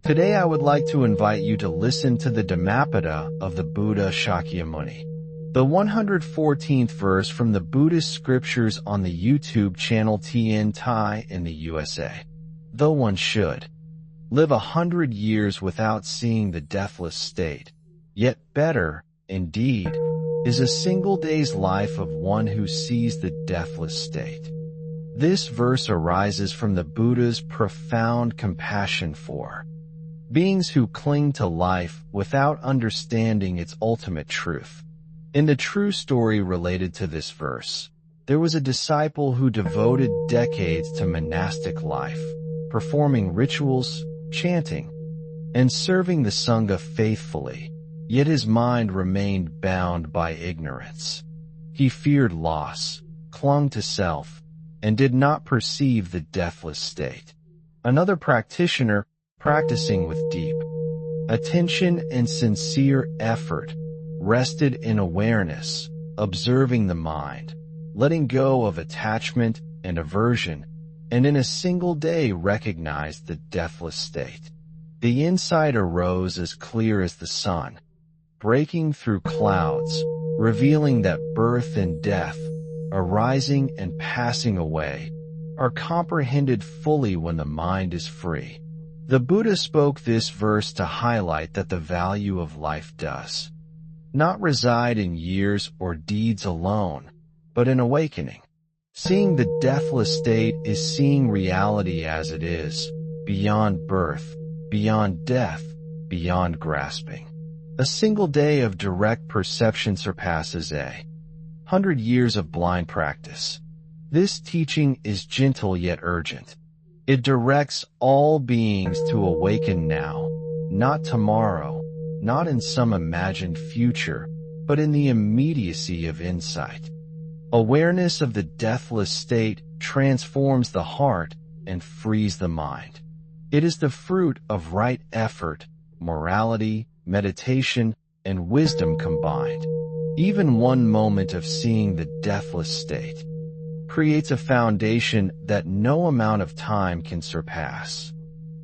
Today I would like to invite you to listen to the Dhammapada of the Buddha Shakyamuni, the 114th verse from the Buddhist scriptures on the YouTube channel TN Thai in the USA. Though one should live 100 years without seeing the deathless state, yet better, indeed, is a single day's life of one who sees the deathless state. This verse arises from the Buddha's profound compassion for beings who cling to life without understanding its ultimate truth. In the true story related to this verse, there was a disciple who devoted decades to monastic life, performing rituals, chanting, and serving the Sangha faithfully, yet his mind remained bound by ignorance. He feared loss, clung to self, and did not perceive the deathless state. Another practitioner, practicing with deep attention and sincere effort, rested in awareness, observing the mind, letting go of attachment and aversion, and in a single day recognized the deathless state. The insight arose as clear as the sun, breaking through clouds, revealing that birth and death, arising and passing away, are comprehended fully when the mind is free. The Buddha spoke this verse to highlight that the value of life does not reside in years or deeds alone, but in awakening. Seeing the deathless state is seeing reality as it is, beyond birth, beyond death, beyond grasping. A single day of direct perception surpasses 100 years of blind practice. This teaching is gentle yet urgent. It directs all beings to awaken now, not tomorrow, not in some imagined future, but in the immediacy of insight. Awareness of the deathless state transforms the heart and frees the mind. It is the fruit of right effort, morality, meditation, and wisdom combined. Even one moment of seeing the deathless state creates a foundation that no amount of time can surpass.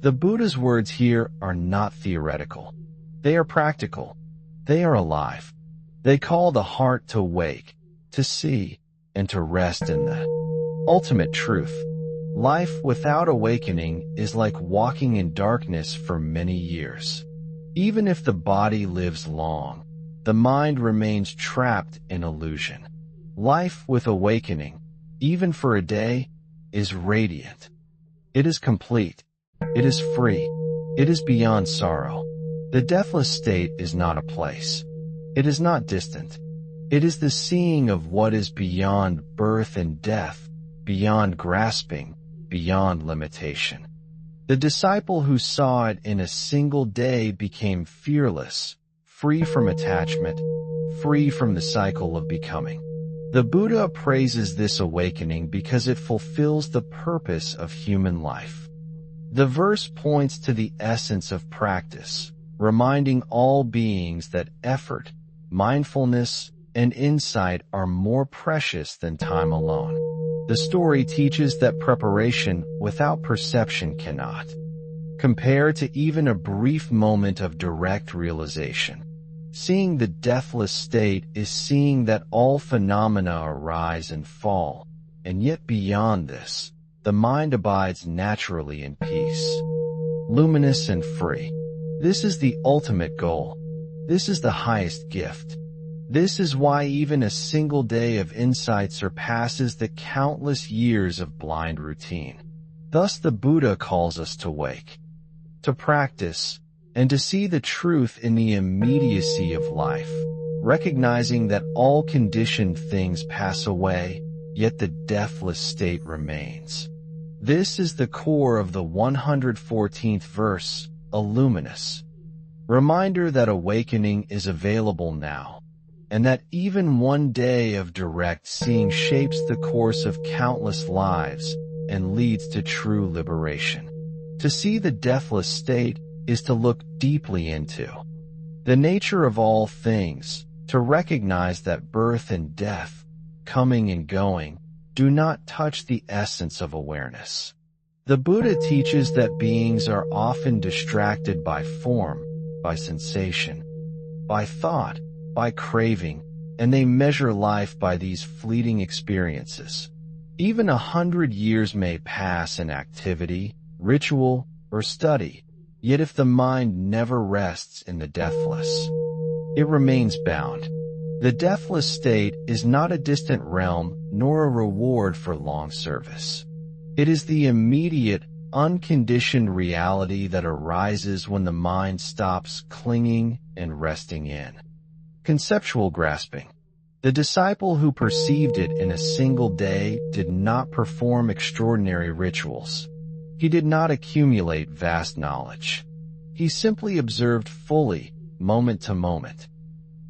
The Buddha's words here are not theoretical. They are practical. They are alive. They call the heart to wake, to see, and to rest in the ultimate truth. Life without awakening is like walking in darkness for many years. Even if the body lives long, the mind remains trapped in illusion. Life with awakening, even for a day, is radiant. It is complete. It is free. It is beyond sorrow. The deathless state is not a place. It is not distant. It is the seeing of what is beyond birth and death, beyond grasping, beyond limitation. The disciple who saw it in a single day became fearless, free from attachment, free from the cycle of becoming. The Buddha praises this awakening because it fulfills the purpose of human life. The verse points to the essence of practice, reminding all beings that effort, mindfulness, and insight are more precious than time alone. The story teaches that preparation without perception cannot compare to even a brief moment of direct realization. Seeing the deathless state is seeing that all phenomena arise and fall, and yet beyond this, the mind abides naturally in peace, luminous and free. This is the ultimate goal. This is the highest gift. This is why even a single day of insight surpasses the countless years of blind routine. Thus the Buddha calls us to wake, to practice, and to see the truth in the immediacy of life, recognizing that all conditioned things pass away, yet the deathless state remains. This is the core of the 114th verse, a luminous reminder that awakening is available now, and that even one day of direct seeing shapes the course of countless lives and leads to true liberation. To see the deathless state is to look deeply into the nature of all things, to recognize that birth and death, coming and going, do not touch the essence of awareness. The Buddha teaches that beings are often distracted by form, by sensation, by thought, by craving, and they measure life by these fleeting experiences. Even 100 years may pass in activity, ritual, or study, yet if the mind never rests in the deathless, it remains bound. The deathless state is not a distant realm nor a reward for long service. It is the immediate, unconditioned reality that arises when the mind stops clinging and resting in conceptual grasping. The disciple who perceived it in a single day did not perform extraordinary rituals. He did not accumulate vast knowledge. He simply observed fully, moment to moment,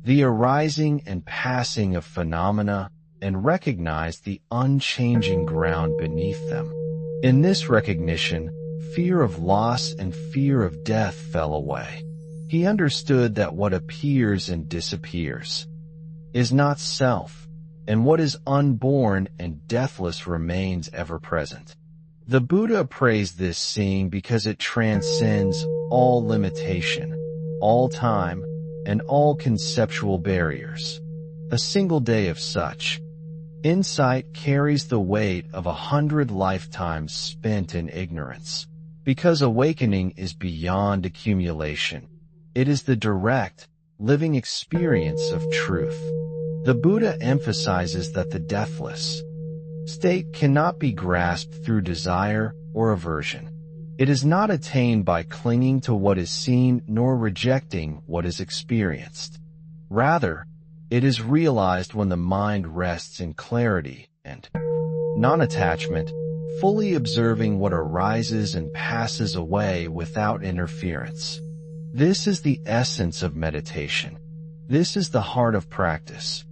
the arising and passing of phenomena and recognized the unchanging ground beneath them. In this recognition, fear of loss and fear of death fell away. He understood that what appears and disappears is not self, and what is unborn and deathless remains ever present. The Buddha praised this seeing because it transcends all limitation, all time, and all conceptual barriers. A single day of such insight carries the weight of 100 lifetimes spent in ignorance. Because awakening is beyond accumulation. It is the direct, living experience of truth. The Buddha emphasizes that the deathless state cannot be grasped through desire or aversion. It is not attained by clinging to what is seen nor rejecting what is experienced. Rather, it is realized when the mind rests in clarity and non-attachment, fully observing what arises and passes away without interference. This is the essence of meditation. This is the heart of practice.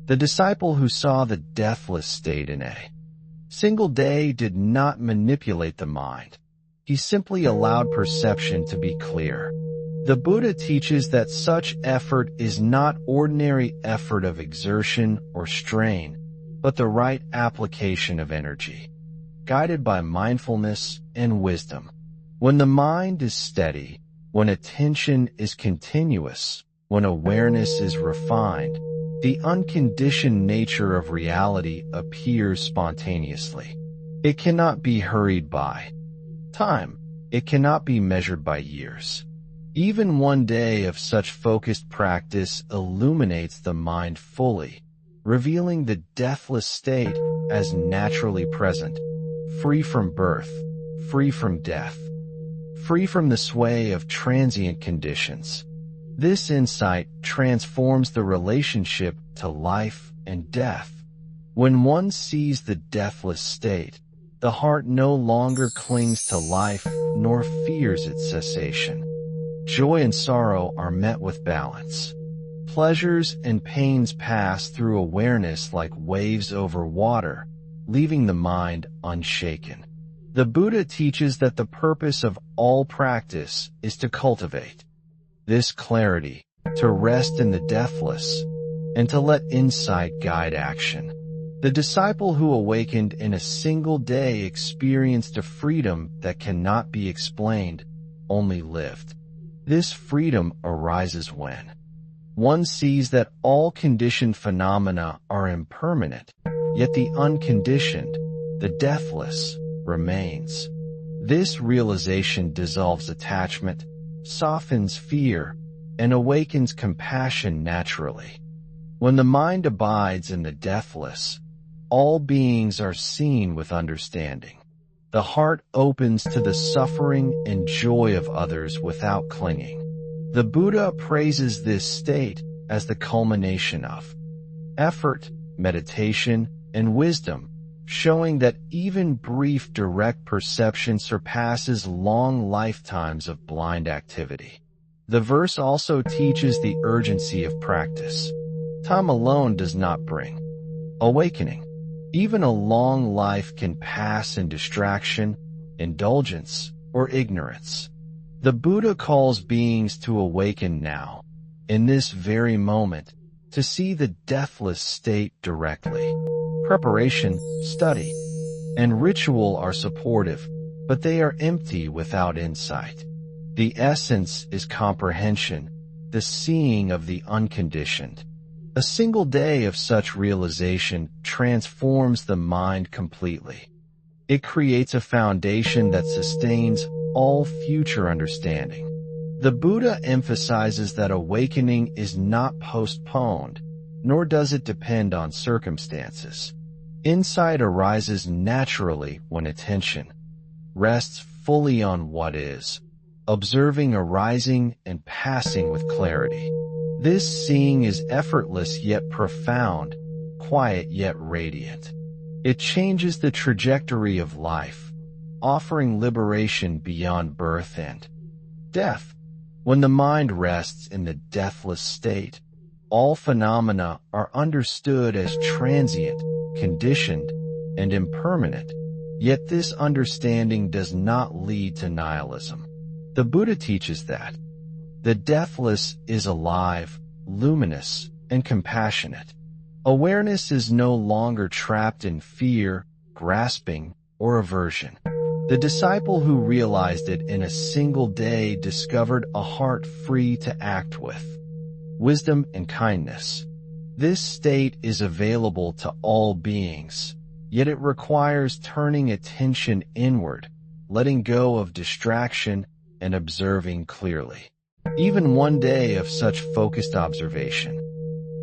The disciple who saw the deathless state in a single day did not manipulate the mind. He simply allowed perception to be clear. The Buddha teaches that such effort is not ordinary effort of exertion or strain, but the right application of energy, guided by mindfulness and wisdom. When the mind is steady, when attention is continuous, when awareness is refined, the unconditioned nature of reality appears spontaneously. It cannot be hurried by time. It cannot be measured by years. Even one day of such focused practice illuminates the mind fully, revealing the deathless state as naturally present, free from birth, free from death, free from the sway of transient conditions. This insight transforms the relationship to life and death. When one sees the deathless state, the heart no longer clings to life nor fears its cessation. Joy and sorrow are met with balance. Pleasures and pains pass through awareness like waves over water, leaving the mind unshaken. The Buddha teaches that the purpose of all practice is to cultivate this clarity, to rest in the deathless, and to let insight guide action. The disciple who awakened in a single day experienced a freedom that cannot be explained, only lived. This freedom arises when one sees that all conditioned phenomena are impermanent, yet the unconditioned, the deathless, remains. This realization dissolves attachment, softens fear, and awakens compassion naturally. When the mind abides in the deathless, all beings are seen with understanding. The heart opens to the suffering and joy of others without clinging. The Buddha praises this state as the culmination of effort, meditation, and wisdom, showing that even brief direct perception surpasses long lifetimes of blind activity. The verse also teaches the urgency of practice. Time alone does not bring awakening. Even a long life can pass in distraction, indulgence, or ignorance. The Buddha calls beings to awaken now, in this very moment, to see the deathless state directly. Preparation, study, and ritual are supportive, but they are empty without insight. The essence is comprehension, the seeing of the unconditioned. A single day of such realization transforms the mind completely. It creates a foundation that sustains all future understanding. The Buddha emphasizes that awakening is not postponed, nor does it depend on circumstances. Insight arises naturally when attention rests fully on what is, observing arising and passing with clarity. This seeing is effortless yet profound, quiet yet radiant. It changes the trajectory of life, offering liberation beyond birth and death. When the mind rests in the deathless state, all phenomena are understood as transient, conditioned, and impermanent. Yet this understanding does not lead to nihilism. The Buddha teaches that the deathless is alive, luminous, and compassionate. Awareness is no longer trapped in fear, grasping, or aversion. The disciple who realized it in a single day discovered a heart free to act with wisdom and kindness. This state is available to all beings, yet it requires turning attention inward, letting go of distraction, and observing clearly. Even one day of such focused observation,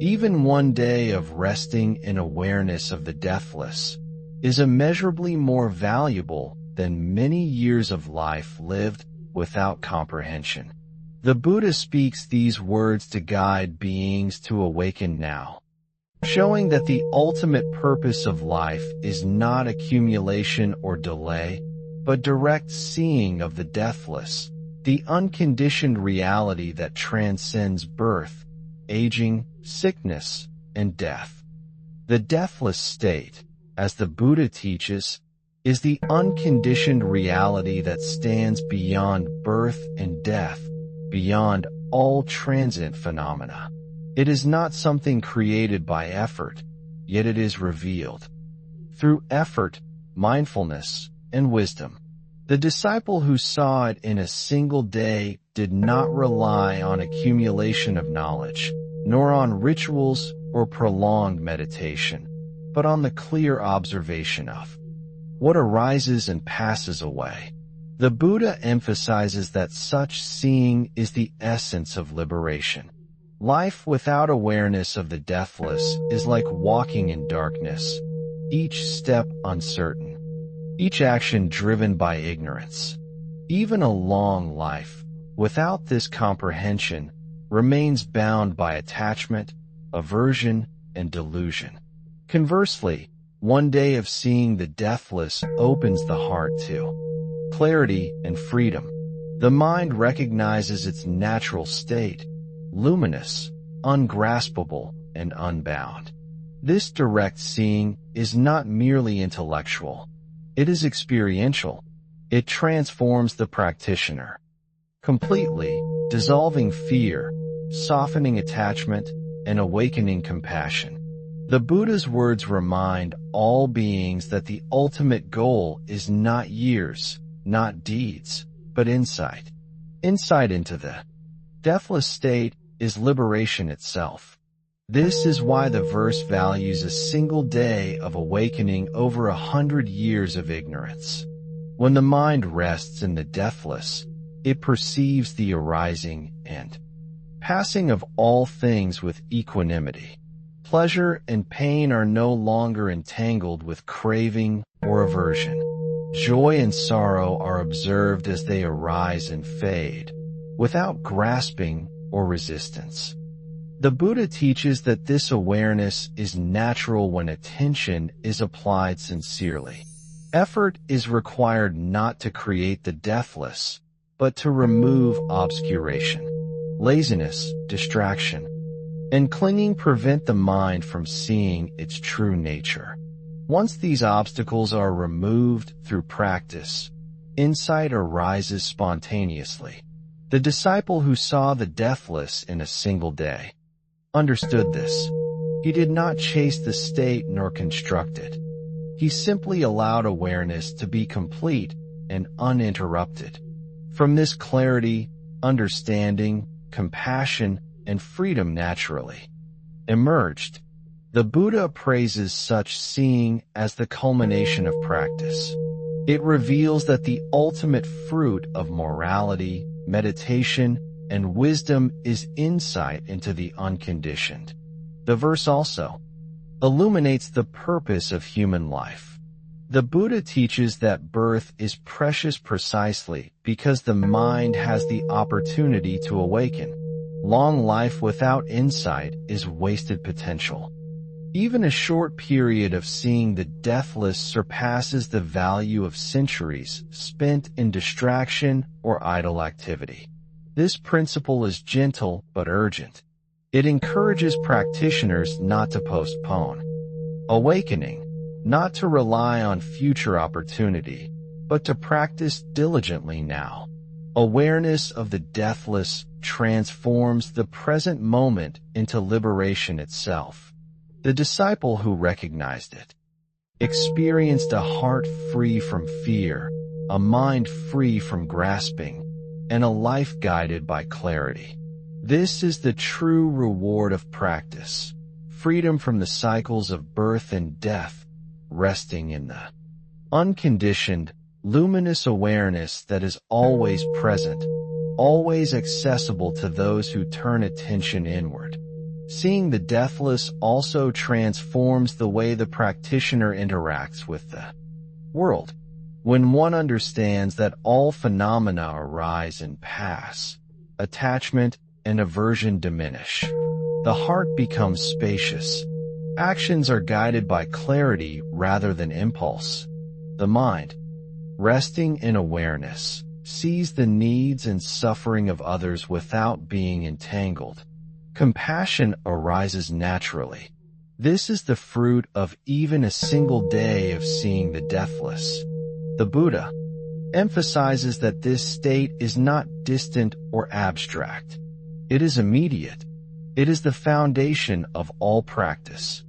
even one day of resting in awareness of the deathless, is immeasurably more valuable than many years of life lived without comprehension. The Buddha speaks these words to guide beings to awaken now, showing that the ultimate purpose of life is not accumulation or delay, but direct seeing of the deathless, the unconditioned reality that transcends birth, aging, sickness, and death. The deathless state, as the Buddha teaches, is the unconditioned reality that stands beyond birth and death, beyond all transient phenomena. It is not something created by effort, yet it is revealed through effort, mindfulness, and wisdom. The disciple who saw it in a single day did not rely on accumulation of knowledge, nor on rituals or prolonged meditation, but on the clear observation of what arises and passes away. The Buddha emphasizes that such seeing is the essence of liberation. Life without awareness of the deathless is like walking in darkness, each step uncertain, each action driven by ignorance. Even a long life, without this comprehension, remains bound by attachment, aversion, and delusion. Conversely, one day of seeing the deathless opens the heart to clarity and freedom. The mind recognizes its natural state, luminous, ungraspable, and unbound. This direct seeing is not merely intellectual. It is experiential. It transforms the practitioner completely, dissolving fear, softening attachment, and awakening compassion. The Buddha's words remind all beings that the ultimate goal is not years, not deeds, but insight. Insight into the deathless state is liberation itself. This is why the verse values a single day of awakening over 100 years of ignorance. When the mind rests in the deathless, it perceives the arising and passing of all things with equanimity. Pleasure and pain are no longer entangled with craving or aversion. Joy and sorrow are observed as they arise and fade, without grasping or resistance. The Buddha teaches that this awareness is natural when attention is applied sincerely. Effort is required not to create the deathless, but to remove obscuration. Laziness, distraction, and clinging prevent the mind from seeing its true nature. Once these obstacles are removed through practice, insight arises spontaneously. The disciple who saw the deathless in a single day understood this. He did not chase the state nor construct it. He simply allowed awareness to be complete and uninterrupted. From this clarity, understanding, compassion, and freedom naturally emerged. The Buddha praises such seeing as the culmination of practice. It reveals that the ultimate fruit of morality, meditation, and wisdom is insight into the unconditioned. The verse also illuminates the purpose of human life. The Buddha teaches that birth is precious precisely because the mind has the opportunity to awaken. Long life without insight is wasted potential. Even a short period of seeing the deathless surpasses the value of centuries spent in distraction or idle activity. This principle is gentle but urgent. It encourages practitioners not to postpone awakening, not to rely on future opportunity, but to practice diligently now. Awareness of the deathless transforms the present moment into liberation itself. The disciple who recognized it experienced a heart free from fear, a mind free from grasping, and a life guided by clarity. This is the true reward of practice, freedom from the cycles of birth and death, resting in the unconditioned, luminous awareness that is always present, always accessible to those who turn attention inward. Seeing the deathless also transforms the way the practitioner interacts with the world. When one understands that all phenomena arise and pass, attachment and aversion diminish. The heart becomes spacious. Actions are guided by clarity rather than impulse. The mind, resting in awareness, sees the needs and suffering of others without being entangled. Compassion arises naturally. This is the fruit of even a single day of seeing the deathless. The Buddha emphasizes that this state is not distant or abstract. It is immediate. It is the foundation of all practice.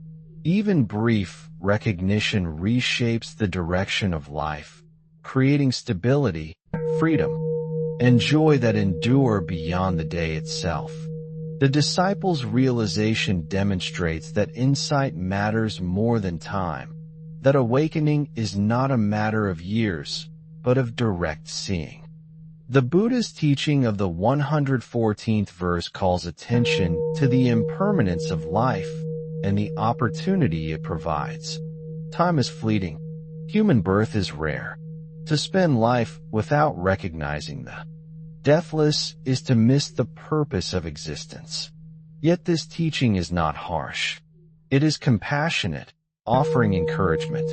Even brief recognition reshapes the direction of life, creating stability, freedom, and joy that endure beyond the day itself. The disciple's realization demonstrates that insight matters more than time, that awakening is not a matter of years, but of direct seeing. The Buddha's teaching of the 114th verse calls attention to the impermanence of life and the opportunity it provides. Time is fleeting. Human birth is rare. To spend life without recognizing the deathless is to miss the purpose of existence. Yet this teaching is not harsh. It is compassionate, offering encouragement.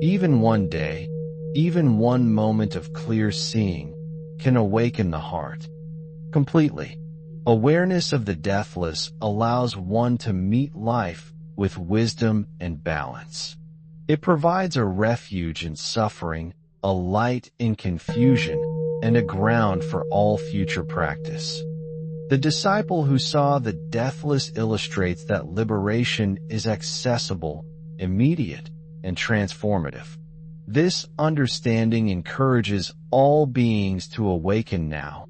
Even one day, even one moment of clear seeing can awaken the heart completely. Awareness of the deathless allows one to meet life with wisdom and balance. It provides a refuge in suffering, a light in confusion, and a ground for all future practice. The disciple who saw the deathless illustrates that liberation is accessible, immediate, and transformative. This understanding encourages all beings to awaken now,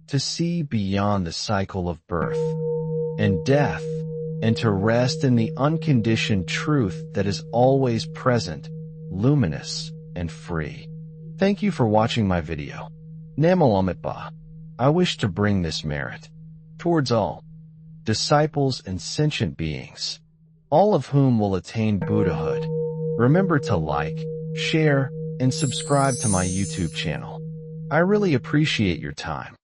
to see beyond the cycle of birth and death, and to rest in the unconditioned truth that is always present, luminous, and free. Thank you for watching my video. Namo Ba. I wish to bring this merit towards all disciples and sentient beings, all of whom will attain Buddhahood. Remember to like, share, and subscribe to my YouTube channel. I really appreciate your time.